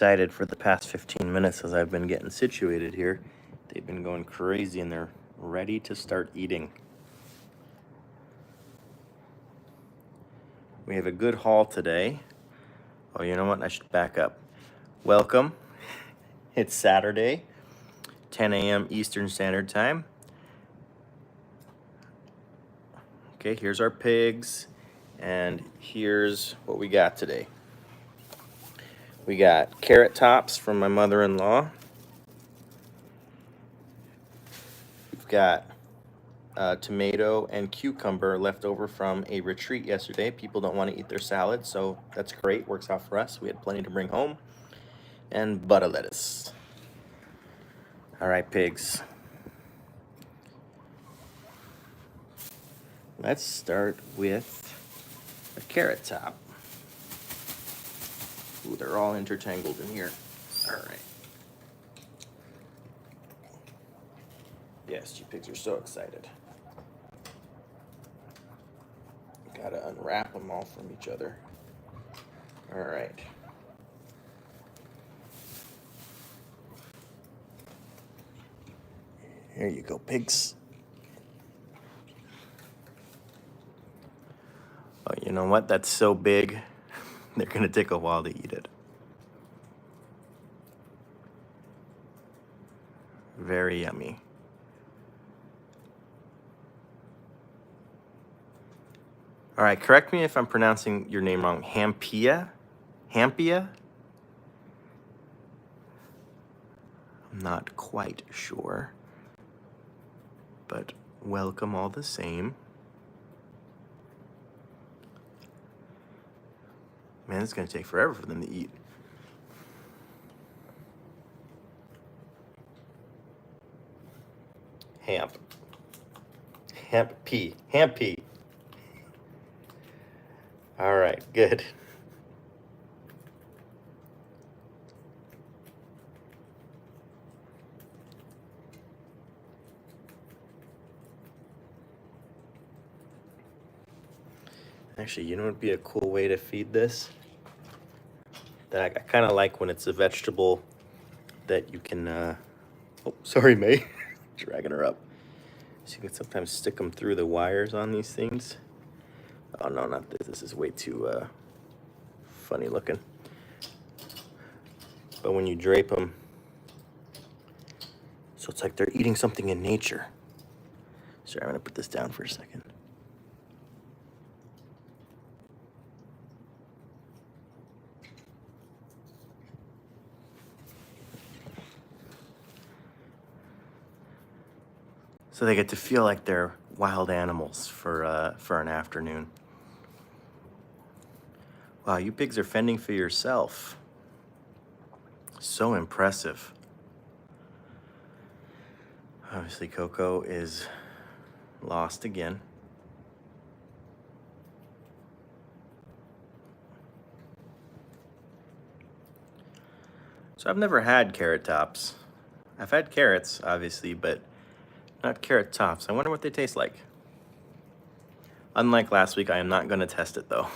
Excited for the past 15 minutes as I've been getting situated here. They've been going crazy and they're ready to start eating. We have a good haul today. Oh, you know what? I should back up. Welcome. It's Saturday, 10 a.m. Eastern Standard Time. Okay, here's our pigs, and here's what we got today. We got carrot tops from my mother-in-law. We've got tomato and cucumber left over from a retreat yesterday. People don't want to eat their salad, so that's great. Works out for us. We had plenty to bring home. And butter lettuce. All right, pigs. Let's start with a carrot top. Ooh, they're all intertangled in here. All right. Yes, you pigs are so excited. Gotta unwrap them all from each other. All right. Here you go, pigs. Oh, you know what? That's so big, they're gonna take a while to eat it. Very yummy. All right, correct me if I'm pronouncing your name wrong. Hampia? Hampia? I'm not quite sure, but welcome all the same. Man, it's gonna take forever for them to eat. Hamp. Hamp pea. Hamp pea. All right, good. Actually, you know what would be a cool way to feed this? That I kind of like when it's a vegetable that you can, oh, sorry, May. Dragging her up. So you can sometimes stick them through the wires on these things. Oh, no, not this. This is way too funny looking. But when you drape them, so it's like they're eating something in nature. Sorry, I'm gonna put this down for a second. So they get to feel like they're wild animals for an afternoon. Wow, you pigs are fending for yourself. So impressive. Obviously, Coco is lost again. So I've never had carrot tops. I've had carrots, obviously, but not carrot tops. I wonder what they taste like. Unlike last week, I am not going to test it, though.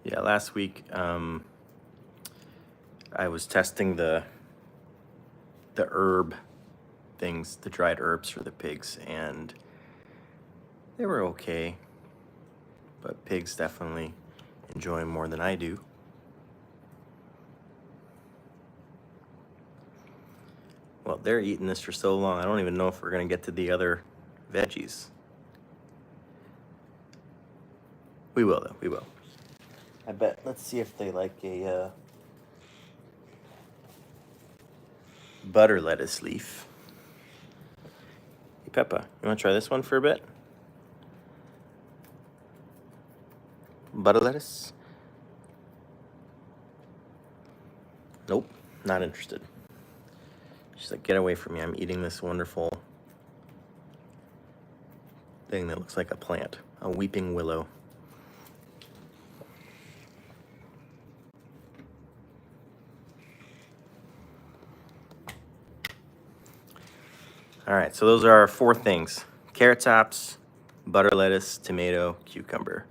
Yeah, last week I was testing the herb things, the dried herbs for the pigs, and they were okay. But pigs definitely enjoy them more than I do. Well, they're eating this for so long, I don't even know if we're going to get to the other veggies. We will, though. We will. I bet. Let's see if they like a butter lettuce leaf. Hey, Peppa, you want to try this one for a bit? Butter lettuce? Nope, not interested. She's like, get away from me. I'm eating this wonderful thing that looks like a plant, a weeping willow. All right, so those are our 4 things. carrot tops, butter lettuce, tomato, cucumber.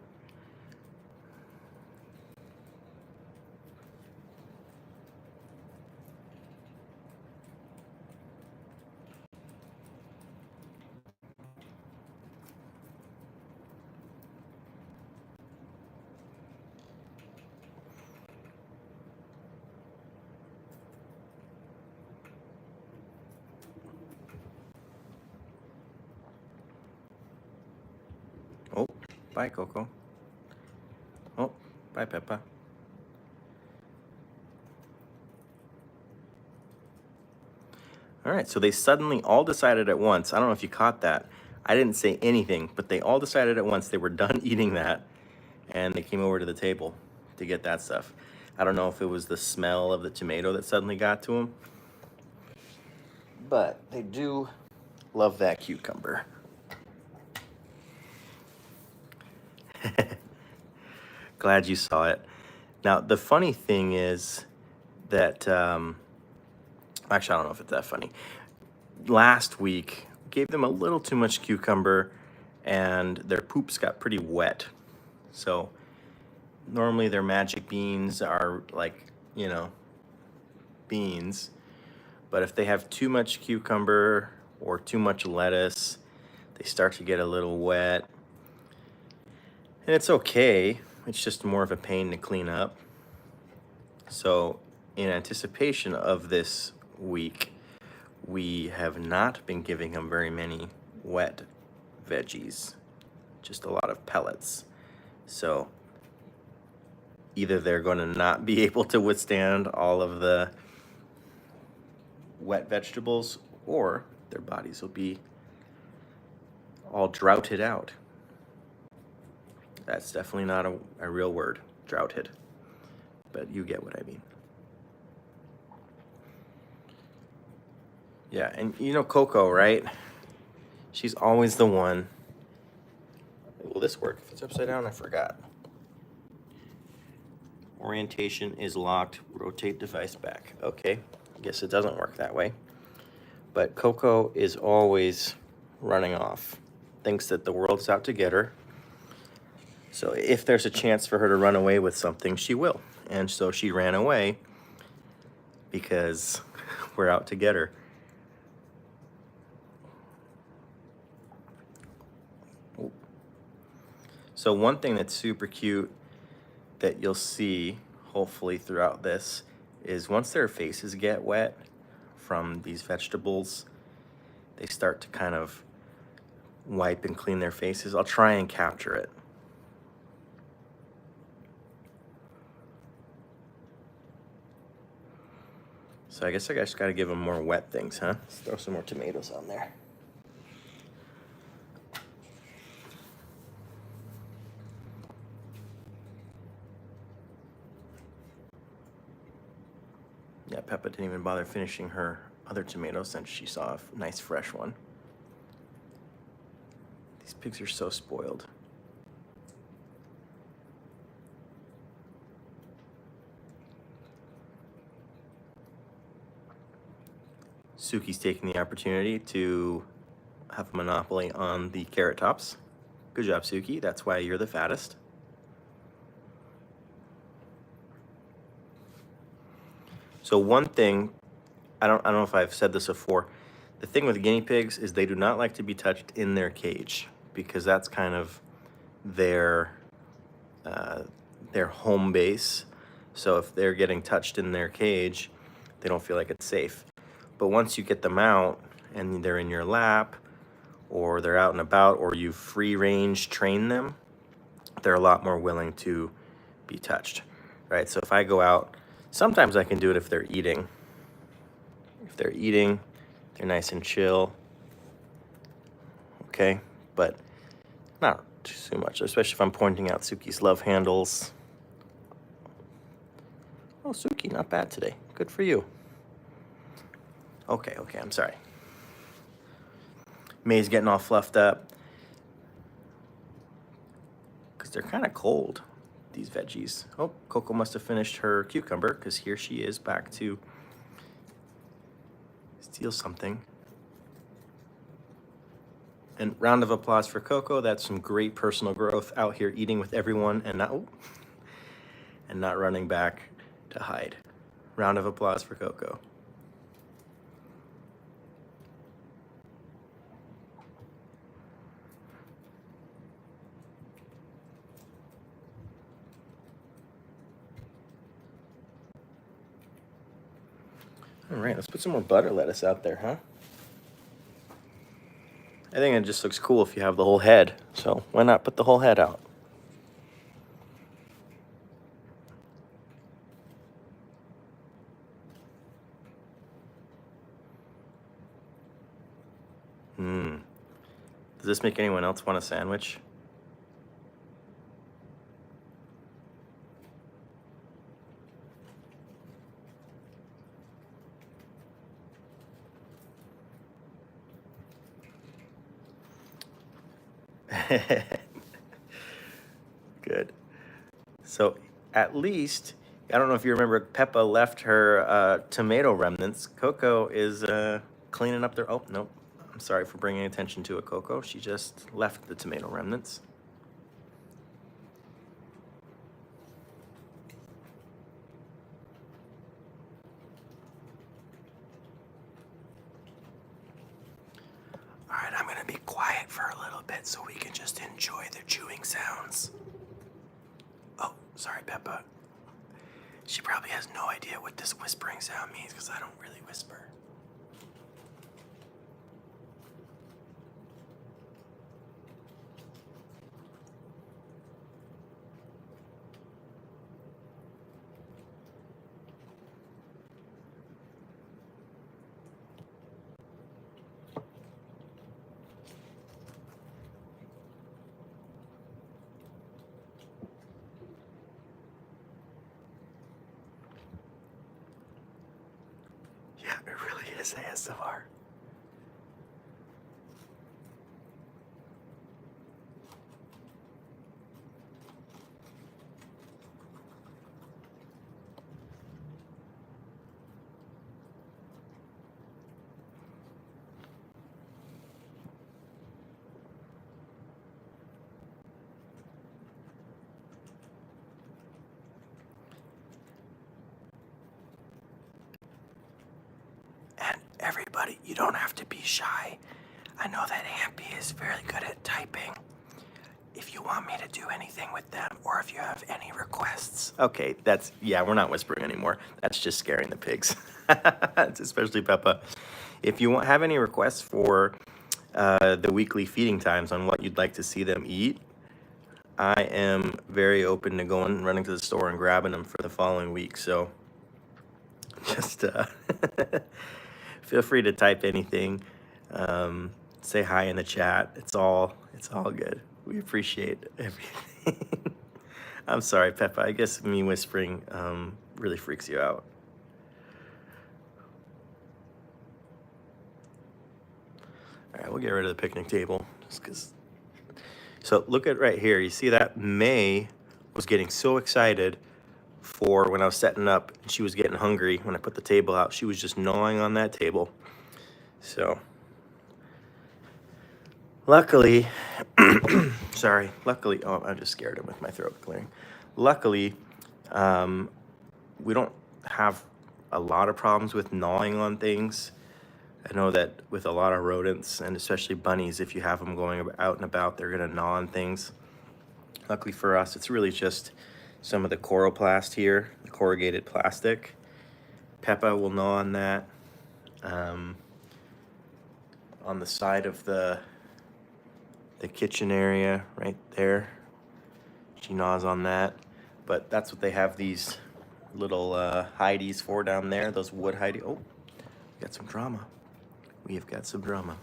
Oh, bye, Coco. Oh, bye, Peppa. All right, so they suddenly all decided at once. I don't know if you caught that. I didn't say anything, but they all decided at once they were done eating that, and they came over to the table to get that stuff. I don't know if it was the smell of the tomato that suddenly got to them, but they do love that cucumber. Glad you saw it. Now, the funny thing is that, actually, I don't know if it's that funny. Last week, gave them a little too much cucumber, and their poops got pretty wet. So, normally their magic beans are like, you know, beans. But if they have too much cucumber or too much lettuce, they start to get a little wet. And it's okay. It's just more of a pain to clean up. So, in anticipation of this week, we have not been giving them very many wet veggies, just a lot of pellets. So, either they're going to not be able to withstand all of the wet vegetables, or their bodies will be all droughted out. That's definitely not a real word, droughted, but you get what I mean. Yeah, and you know Coco, right? She's always the one. Will this work? If it's upside down, I forgot. Orientation is locked. Rotate device back. Okay, I guess it doesn't work that way. But Coco is always running off. Thinks that the world's out to get her. So if there's a chance for her to run away with something, she will. And so she ran away because we're out to get her. So one thing that's super cute that you'll see, hopefully throughout this, is once their faces get wet from these vegetables, they start to kind of wipe and clean their faces. I'll try and capture it. So I guess I just gotta give them more wet things, huh? Let's throw some more tomatoes on there. Yeah, Peppa didn't even bother finishing her other tomato since she saw a nice fresh one. These pigs are so spoiled. Suki's taking the opportunity to have a monopoly on the carrot tops. Good job, Suki. That's why you're the fattest. So one thing, I don't know if I've said this before, the thing with guinea pigs is they do not like to be touched in their cage because that's kind of their home base. So if they're getting touched in their cage, they don't feel like it's safe. But once you get them out and they're in your lap, or they're out and about, or you free range train them, they're a lot more willing to be touched, right? So if I go out, sometimes I can do it if they're eating. If they're eating, they're nice and chill, okay? But not too much, especially if I'm pointing out Suki's love handles. Oh, Suki, not bad today. Good for you. Okay, I'm sorry. May's getting all fluffed up because they're kind of cold, these veggies. Oh, Coco must have finished her cucumber because here she is back to steal something. And round of applause for Coco. That's some great personal growth out here eating with everyone and not running back to hide. Round of applause for Coco. All right, let's put some more butter lettuce out there, huh? I think it just looks cool if you have the whole head. So why not put the whole head out? Does this make anyone else want a sandwich? Good. So at least, I don't know if you remember, Peppa left her tomato remnants. Coco is cleaning up their, oh, nope. I'm sorry for bringing attention to it, Coco. She just left the tomato remnants. All right, I'm gonna be quiet for a little bit so we can just enjoy the chewing sounds. Oh, sorry, Peppa. She probably has no idea what this whispering sound means because I don't really whisper. Yeah, it really is ASMR. And everybody, you don't have to be shy. I know that Ampy is very good at typing. If you want me to do anything with them, or if you have any requests. Okay, yeah, we're not whispering anymore. That's just scaring the pigs, especially Peppa. If you have any requests for the weekly feeding times on what you'd like to see them eat, I am very open to running to the store and grabbing them for the following week. So just feel free to type anything. Say hi in the chat. It's all good. We appreciate everything. I'm sorry, Peppa. I guess me whispering really freaks you out. All right, we'll get rid of the picnic table just because. So look at right here. You see that May was getting so excited for when I was setting up, and she was getting hungry when I put the table out. She was just gnawing on that table. So luckily, luckily, oh, I just scared him with my throat clearing. Luckily, we don't have a lot of problems with gnawing on things. I know that with a lot of rodents, and especially bunnies, if you have them going out and about, they're gonna gnaw on things. Luckily for us, it's really just some of the coroplast here, the corrugated plastic. Peppa will gnaw on that. On the side of the kitchen area right there, she gnaws on that. But that's what they have these little hideys for down there, those wood hidey. Oh, we got some drama. We have got some drama.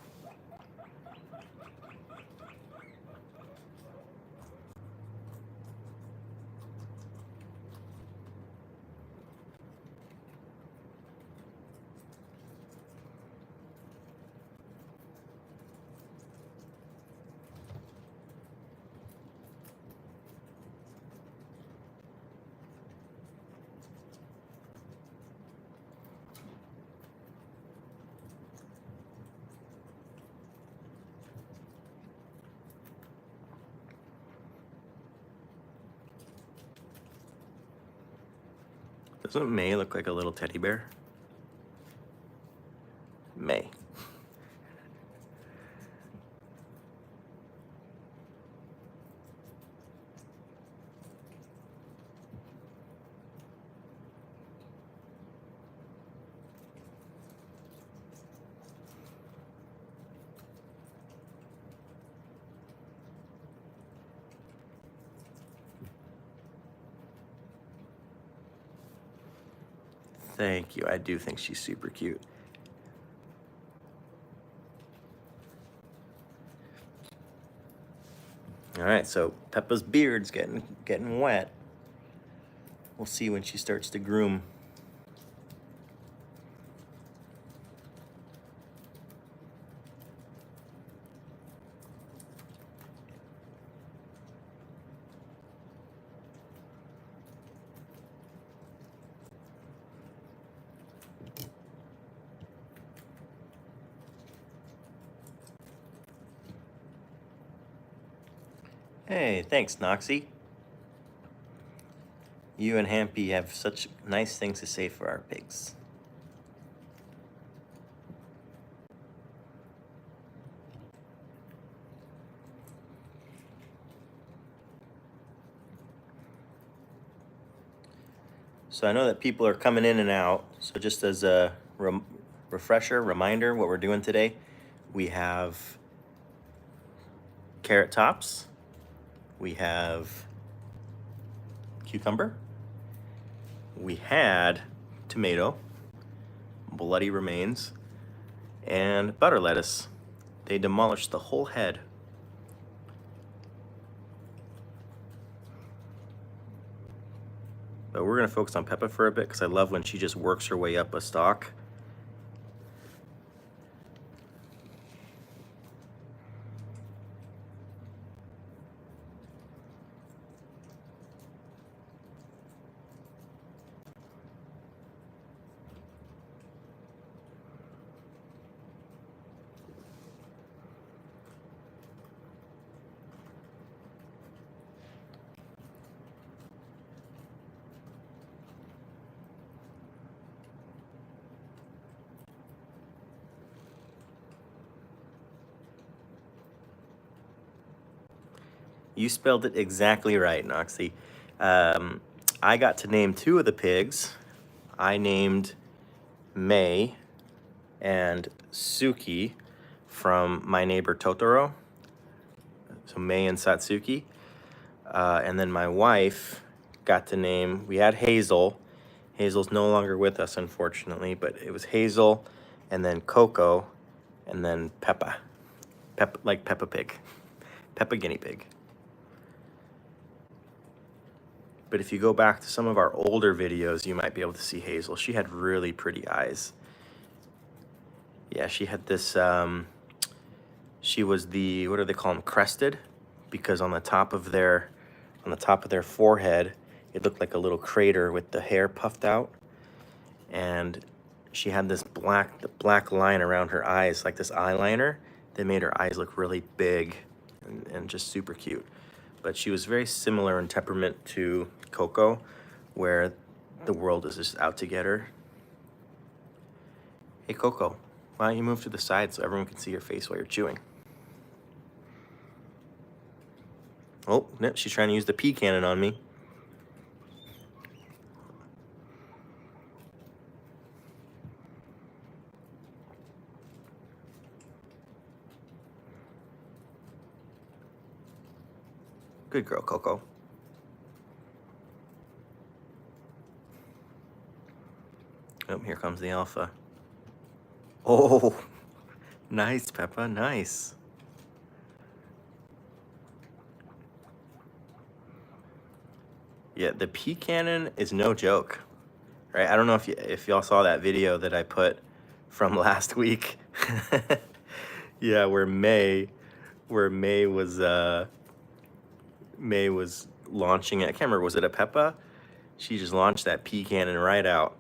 Doesn't May look like a little teddy bear? May. Thank you. I do think she's super cute. All right, so Peppa's beard's getting wet. We'll see when she starts to groom. Hey, thanks, Noxie. You and Hampy have such nice things to say for our pigs. So I know that people are coming in and out. So just as a refresher, reminder, what we're doing today, we have carrot tops. We have cucumber. We had tomato, bloody remains, and butter lettuce. They demolished the whole head. But we're gonna focus on Peppa for a bit because I love when she just works her way up a stalk. You spelled it exactly right, Noxie. I got to name two of the pigs. I named May and Suki from My Neighbor Totoro. So May and Satsuki. And then my wife got to name, we had Hazel. Hazel's no longer with us, unfortunately, but it was Hazel, and then Coco, and then Peppa. Like Peppa Pig. Peppa Guinea Pig. But if you go back to some of our older videos, you might be able to see Hazel. She had really pretty eyes. Yeah, she had this, she was the, what do they call them, crested? Because on the top of their forehead, it looked like a little crater with the hair puffed out. And she had this black line around her eyes, like this eyeliner, that made her eyes look really big and just super cute. But she was very similar in temperament to Coco, where the world is just out to get her. Hey, Coco, why don't you move to the side so everyone can see your face while you're chewing? Oh, no, she's trying to use the pea cannon on me. Good girl, Coco. Oh, here comes the alpha. Oh, nice, Peppa, nice. Yeah, the pea cannon is no joke, right? I don't know if y'all saw that video that I put from last week. Yeah, where May was launching it. I can't remember, was it a Peppa? She just launched that pea cannon right out.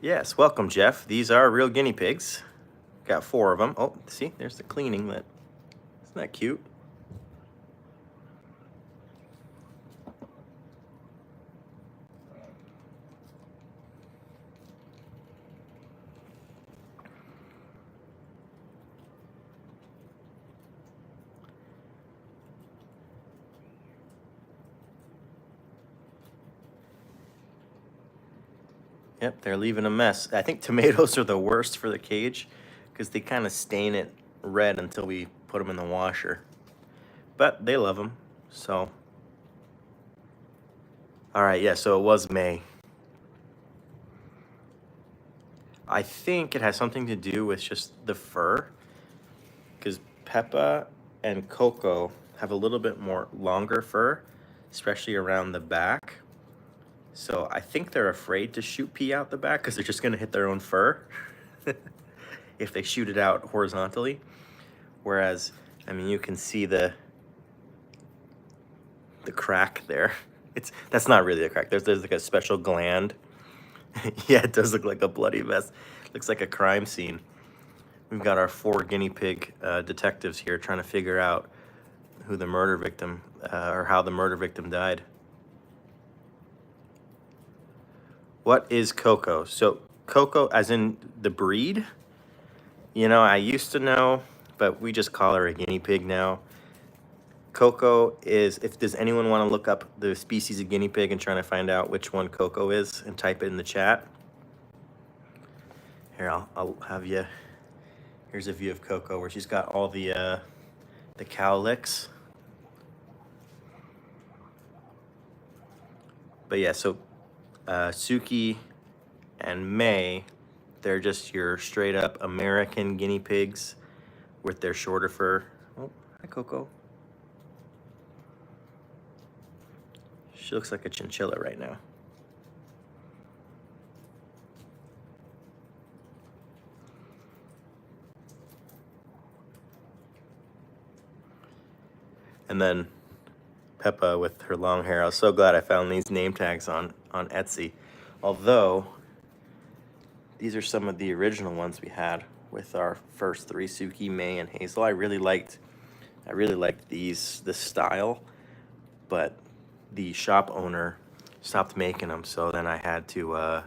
Yes, welcome, Jeff. These are real guinea pigs. Got 4 of them. Oh, see, there's the cleaning. Isn't that cute? Yep, they're leaving a mess. I think tomatoes are the worst for the cage because they kind of stain it red until we put them in the washer. But they love them, so. All right, yeah, so it was May. I think it has something to do with just the fur, because Peppa and Coco have a little bit more longer fur, especially around the back. So I think they're afraid to shoot pee out the back because they're just going to hit their own fur if they shoot it out horizontally. Whereas, I mean, you can see the crack there. That's not really a crack. There's like a special gland. Yeah, it does look like a bloody mess. Looks like a crime scene. We've got our 4 guinea pig detectives here trying to figure out who the murder victim or how the murder victim died. What is Coco? So Coco, as in the breed? You know, I used to know, but we just call her a guinea pig now. Coco is, if does anyone want to look up the species of guinea pig and trying to find out which one Coco is and type it in the chat. Here, I'll have you. Here's a view of Coco where she's got all the cowlicks. But yeah, so Suki and May, they're just your straight up American guinea pigs with their shorter fur. Oh, hi Coco. She looks like a chinchilla right now. And then Peppa with her long hair. I was so glad I found these name tags on Etsy. Although, these are some of the original ones we had with our first 3, Suki, May, and Hazel. I really liked this style, but the shop owner stopped making them, so then I had to,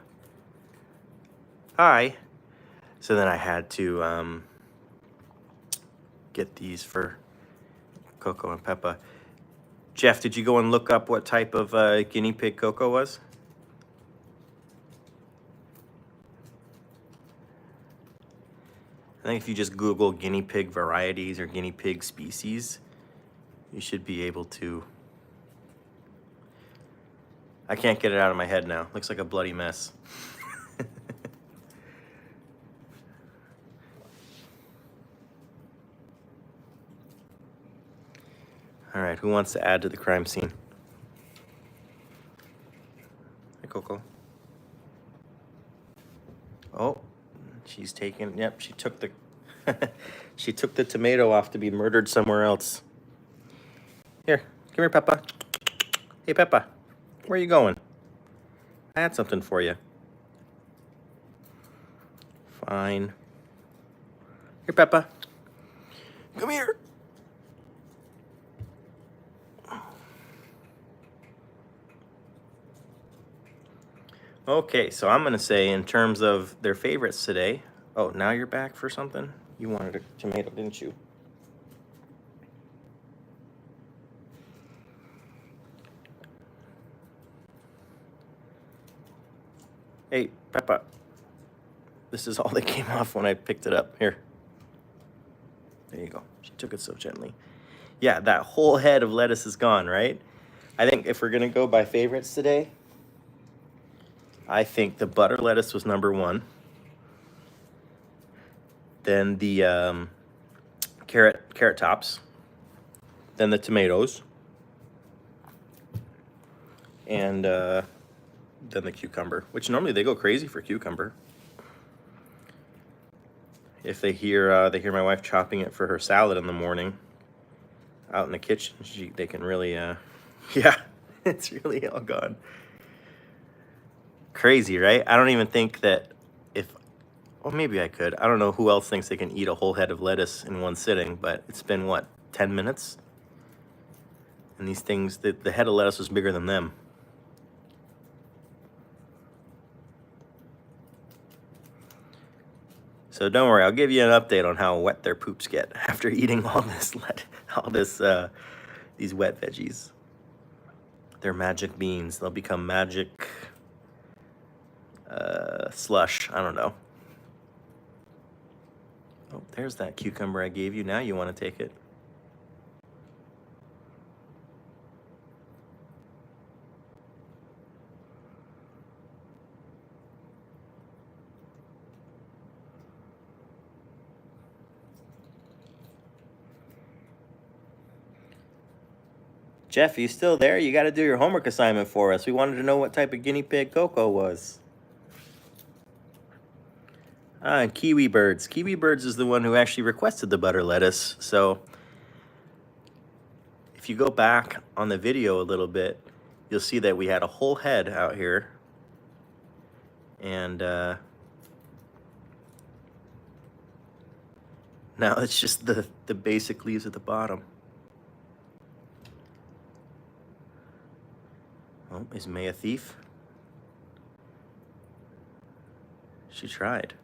So then I had to get these for Coco and Peppa. Jeff, did you go and look up what type of guinea pig Coco was? I think if you just Google guinea pig varieties or guinea pig species, you should be able to. I can't get it out of my head now. Looks like a bloody mess. All right, who wants to add to the crime scene? Hey, Coco. Oh, she's taken. Yep, she took the. She took the tomato off to be murdered somewhere else. Here, come here, Peppa. Hey, Peppa, where are you going? I had something for you. Fine. Here, Peppa. Come here. Okay, so I'm going to say in terms of their favorites today. Oh, now you're back for something? You wanted a tomato, didn't you? Hey, Peppa. This is all that came off when I picked it up. Here. There you go. She took it so gently. Yeah, that whole head of lettuce is gone, right? I think if we're going to go by favorites today, I think the butter lettuce was number 1. Then the carrot tops. Then the tomatoes. And then the cucumber, which normally they go crazy for cucumber. If they hear my wife chopping it for her salad in the morning, out in the kitchen, they can really, yeah, it's really all gone. Crazy, right? I don't even think that well, maybe I could. I don't know who else thinks they can eat a whole head of lettuce in one sitting, but it's been, what, 10 minutes? And these things, the head of lettuce was bigger than them. So don't worry, I'll give you an update on how wet their poops get after eating all this these wet veggies. They're magic beans. They'll become magic slush. I don't know. Oh, there's that cucumber I gave you. Now you want to take it. Jeff, you still there? You got to do your homework assignment for us. We wanted to know what type of guinea pig Coco was. And Kiwi Birds. Kiwi Birds is the one who actually requested the butter lettuce. So if you go back on the video a little bit, you'll see that we had a whole head out here. And now it's just the basic leaves at the bottom. Oh, is May a thief? She tried.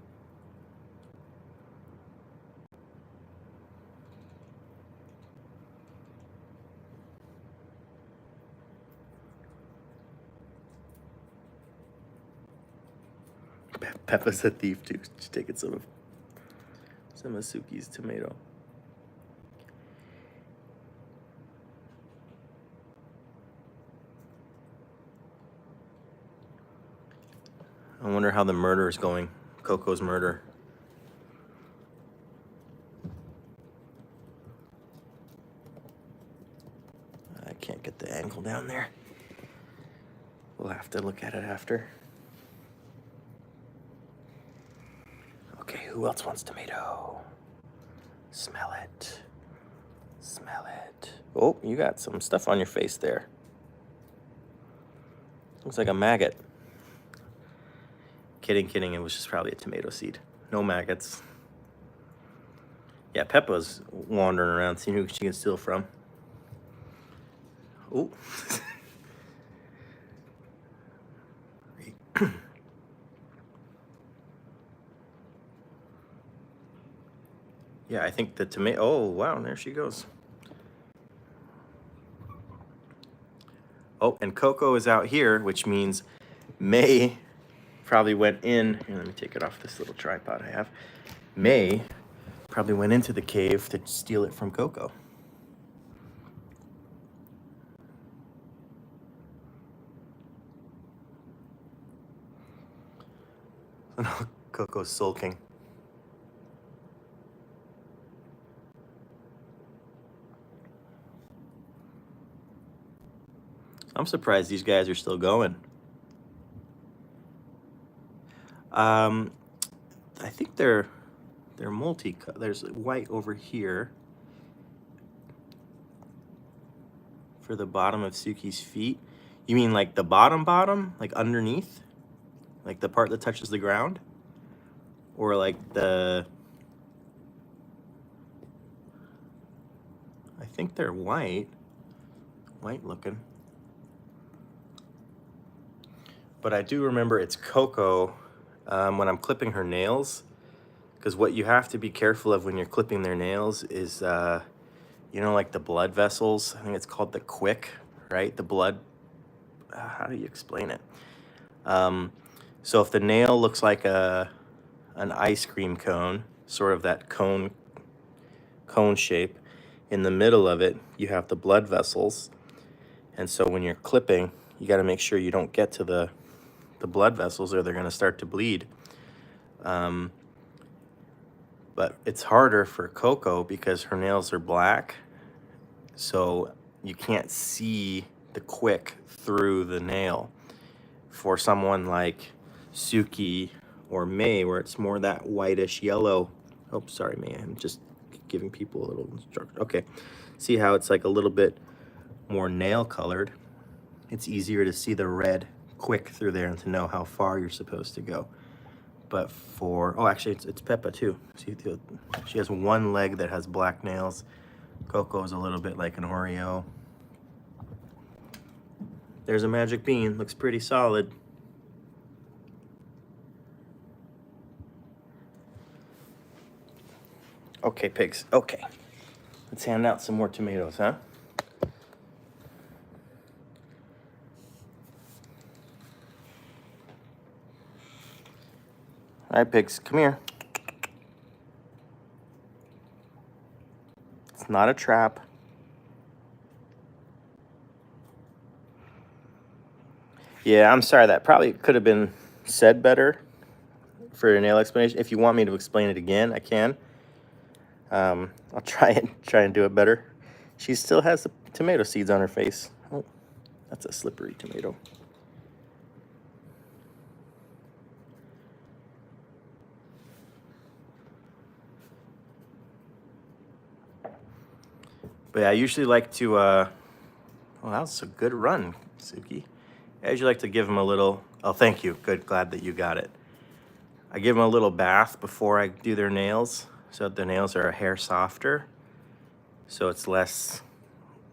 Peppa's a thief too. She's taking some of Suki's tomato. I wonder how the murder is going. Coco's murder. I can't get the angle down there. We'll have to look at it after. Okay, who else wants tomato? Smell it. Smell it. Oh, you got some stuff on your face there. Looks like a maggot. Kidding, it was just probably a tomato seed. No maggots. Yeah, Peppa's wandering around, seeing who she can steal from. Oh. Yeah, I think the tomato, oh, wow, there she goes. Oh, and Coco is out here, which means May probably went in. Here, let me take it off this little tripod I have. May probably went into the cave to steal it from Coco. Coco's sulking. I'm surprised these guys are still going. I think they're multi. There's white over here for the bottom of Suki's feet. You mean like the bottom, like underneath, like the part that touches the ground, or like the? I think they're white looking. But I do remember it's Coco when I'm clipping her nails, because what you have to be careful of when you're clipping their nails is, you know, like the blood vessels. I think it's called the quick, right? The blood, how do you explain it? So if the nail looks like an ice cream cone, sort of that cone shape, in the middle of it, you have the blood vessels. And so when you're clipping, you got to make sure you don't get to the blood vessels or they're going to start to bleed. But it's harder for Coco because her nails are black, so you can't see the quick through the nail. For someone like Suki or May, where it's more that whitish yellow. Oh, sorry, May, I'm just giving people a little instruction. Okay, see how it's like a little bit more nail colored? It's easier to see the red quick through there and to know how far you're supposed to go. But for, oh, actually it's Peppa too. See, she has one leg that has black nails. Coco's a little bit like an Oreo. There's a magic bean, looks pretty solid. Okay, pigs, okay. Let's hand out some more tomatoes, huh? All right, Pigs, come here. It's not a trap. Yeah, I'm sorry. That probably could have been said better for a nail explanation. If you want me to explain it again, I can. I'll try and do it better. She still has the tomato seeds on her face. Oh, that's a slippery tomato. But yeah, I usually like to, well, that was a good run, Suki. I usually like to give them a little, oh, thank you. Good, glad that you got it. I give them a little bath before I do their nails so that the nails are a hair softer. So it's less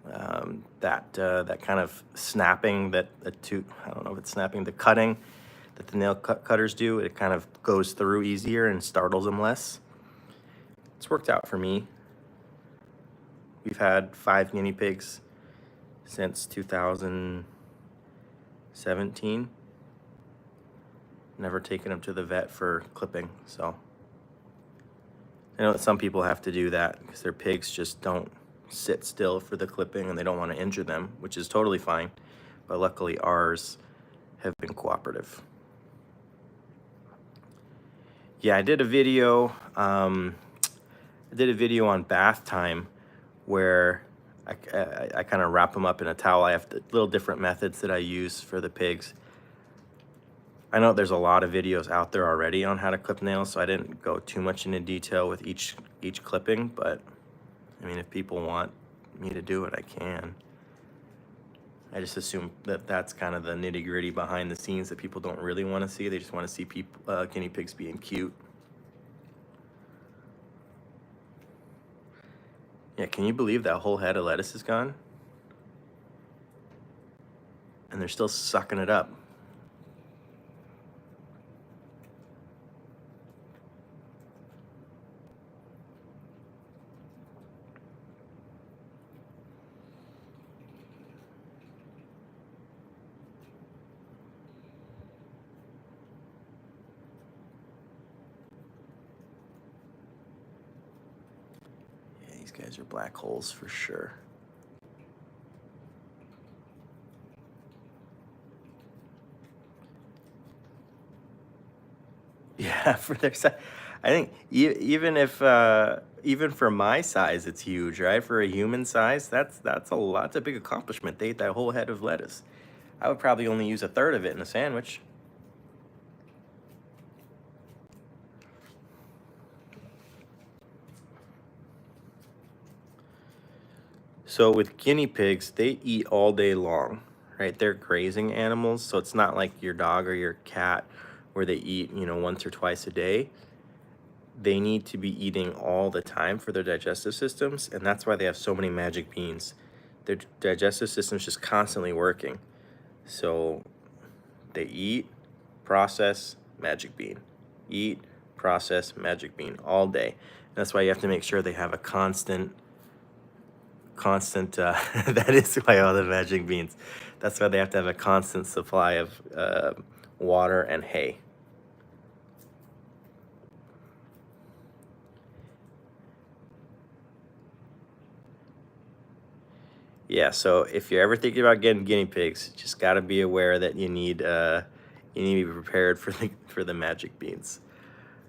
that kind of snapping that I don't know if it's snapping, the cutting that the nail cutters do. It kind of goes through easier and startles them less. It's worked out for me. We've had 5 guinea pigs since 2017. Never taken them to the vet for clipping, so I know that some people have to do that because their pigs just don't sit still for the clipping and they don't want to injure them, which is totally fine. But luckily ours have been cooperative. Yeah, I did a video on bath time where I kind of wrap them up in a towel. I have little different methods that I use for the pigs. I know there's a lot of videos out there already on how to clip nails, so I didn't go too much into detail with each clipping, but I mean, if people want me to do it, I can. I just assume that that's kind of the nitty-gritty behind the scenes that people don't really want to see. They just want to see guinea pigs being cute. Yeah, can you believe that whole head of lettuce is gone? And they're still sucking it up. Yeah, these guys are black holes for sure. Yeah, for their size, I think even if even for my size, it's huge, right? For a human size, that's a lot. That's a big accomplishment. They ate that whole head of lettuce. I would probably only use a third of it in a sandwich. So with guinea pigs, they eat all day long, right? They're grazing animals, so it's not like your dog or your cat where they eat, once or twice a day. They need to be eating all the time for their digestive systems, and that's why they have so many magic beans. Their digestive system's just constantly working. So they eat, process, magic bean. Eat, process, magic bean all day. And that's why you have to make sure they have a constant that is why all the magic beans. That's why they have to have a constant supply of water and hay. Yeah, so if you're ever thinking about getting guinea pigs, just got to be aware that you need to be prepared for the magic beans.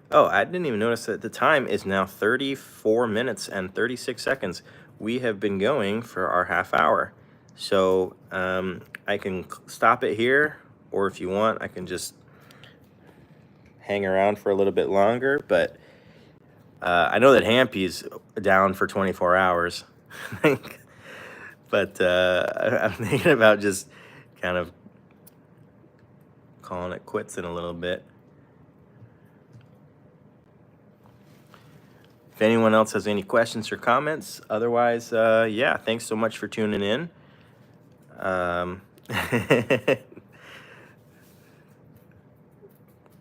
Oh, I didn't even notice that the time is now 34 minutes and 36 seconds. We have been going for our half hour. So I can stop it here, or if you want, I can just hang around for a little bit longer. But I know that Hampy's down for 24 hours. But I'm thinking about just kind of calling it quits in a little bit. If anyone else has any questions or comments, otherwise, yeah, thanks so much for tuning in.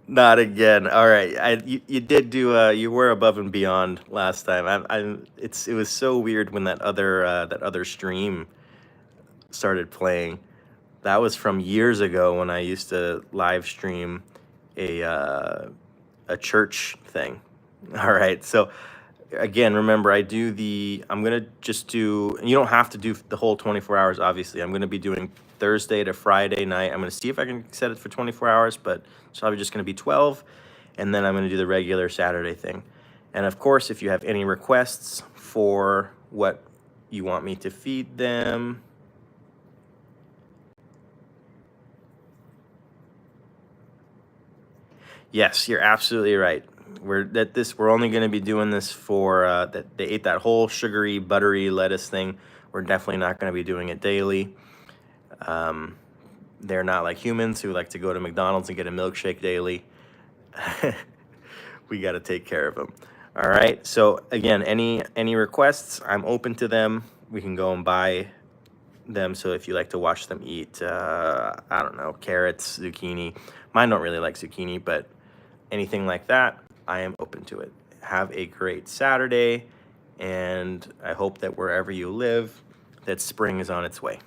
Not again. All right, you did do you were above and beyond last time. It was so weird when that other stream started playing. That was from years ago when I used to live stream a a church thing. All right, so again, remember, I'm gonna just do, you don't have to do the whole 24 hours, obviously. I'm gonna be doing Thursday to Friday night. I'm gonna see if I can set it for 24 hours, but it's probably just gonna be 12. And then I'm gonna do the regular Saturday thing. And of course, if you have any requests for what you want me to feed them, yes, you're absolutely right. We're only going to be doing this for that they ate that whole sugary, buttery lettuce thing. We're definitely not going to be doing it daily. They're not like humans who like to go to McDonald's and get a milkshake daily. We got to take care of them. All right. So again, any requests, I'm open to them. We can go and buy them. So if you like to watch them eat, I don't know, carrots, zucchini. Mine don't really like zucchini, but anything like that, I am open to it. Have a great Saturday, and I hope that wherever you live, that spring is on its way.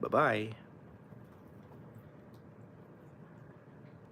Bye-bye.